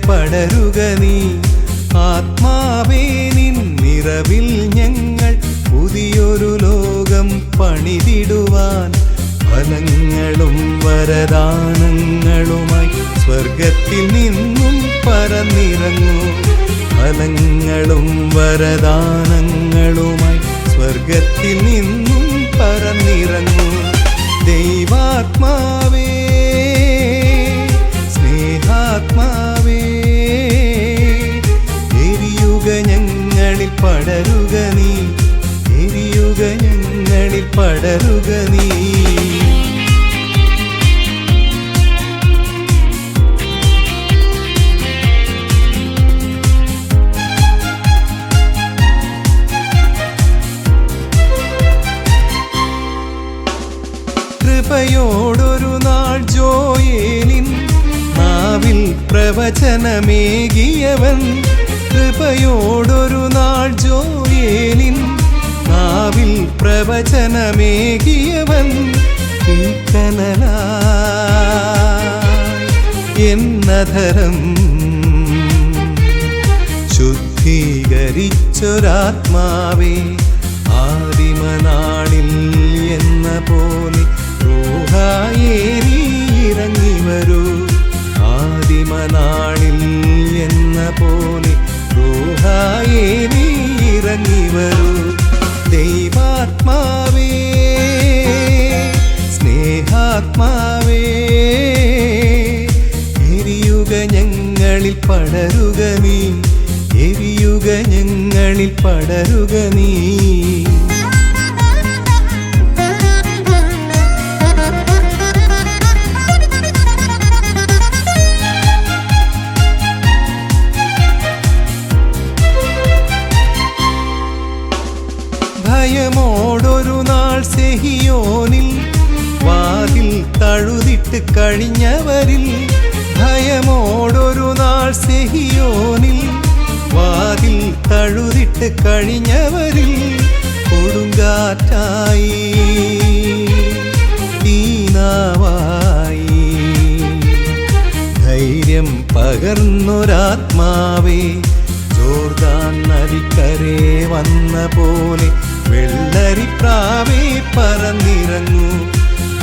പടരുക നീ. ആത്മാവേ നിൻ നിറവിൽ ഞങ്ങൾ പുതിയൊരു ലോകം പണിതിടുവാൻ ഫലങ്ങളും വരദാനങ്ങളുമായി സ്വർഗത്തിൽ നിന്നും പറന്നിറങ്ങൂ. ഫലങ്ങളും വരദാനങ്ങളുമായി സ്വർഗത്തിൽ നിന്നും പറന്നിറങ്ങൂ. ദൈവാത്മാവേ സ്നേഹാത്മാവേ എരിയുക ഞങ്ങളിൽ പടരുക നീ. എരിയുക ഞങ്ങളിൽ പടരുക നീ. കൃപയോടൊരു നാൾ ജോയേലിൻ നാവിൽ പ്രവചനമേകിയവൻ. കൃപയോടൊരു നാൾ ജോയേലിൻ നാവിൽ പ്രവചനമേകിയവൻ. കനലായി എന്നധരം ശുദ്ധീകരിച്ചൊരാത്മാവേ ആദിമനാളിൽ എന്ന പോലെ റൂഹായേറി ഇറങ്ങി വരൂ. ആദിമനാളിൽ എന്ന പോലെ റൂഹായേറി ഇറങ്ങി വരൂ. ദൈവാത്മാവേ സ്നേഹാത്മാവേ എരിയുക ഞങ്ങളിൽ പടരുക നീ. എരിയുക ഞങ്ങളിൽ പടരുക നീ. ഭയമോടൊരു നാൾ സെഹിയോനിൽ വാതിൽ തഴുതിട്ട് കഴിഞ്ഞവരിൽ. ഭയമോടൊരു നാൾ സെഹിയോനിൽ വാതിൽ തഴുതിട്ട് കഴിഞ്ഞവരിൽ. കൊടുങ്കാറ്റായി തീനാവായി ധൈര്യം പകർന്നൊരാത്മാവേ ജോർദാൻ നദിക്കരെ വന്ന പോലെ വെള്ളരിപ്രാവേ പറന്നിറങ്ങൂ.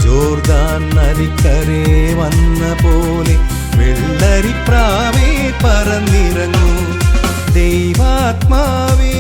ജോർദാൻ നദിക്കരെ വന്ന പോലെ വെള്ളരിപ്രാവേ പറന്നിറങ്ങൂ. ദൈവാത്മാവേ